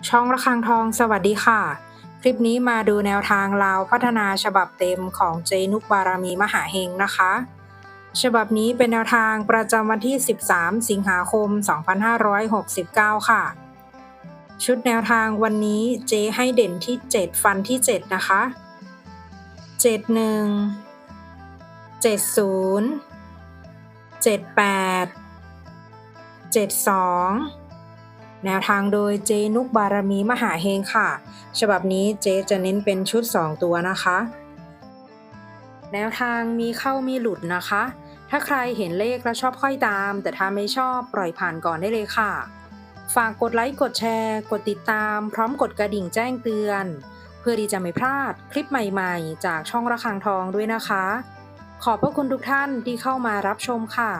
ช่องระฆังทองสวัสดีค่ะคลิปนี้มาดูแนวทางลาวพัฒนาฉบับเต็มของเจนุกบารมีมหาเฮงนะคะฉบับนี้เป็นแนวทางประจำวันที่13สิงหาคม2569ค่ะชุดแนวทางวันนี้เจให้เด่นที่7ฟันที่7นะคะ71 70 78 72แนวทางโดยเจนุกบารมีมหาเฮงค่ะฉบับนี้เจจะเน้นเป็นชุด2ตัวนะคะแนวทางมีเข้ามีหลุดนะคะถ้าใครเห็นเลขแล้วชอบค่อยตามแต่ถ้าไม่ชอบปล่อยผ่านก่อนได้เลยค่ะฝากกดไลค์กดแชร์กดติดตามพร้อมกดกระดิ่งแจ้งเตือนเพื่อที่จะไม่พลาดคลิปใหม่ๆจากช่องระฆังทองด้วยนะคะขอบพระคุณทุกท่านที่เข้ามารับชมค่ะ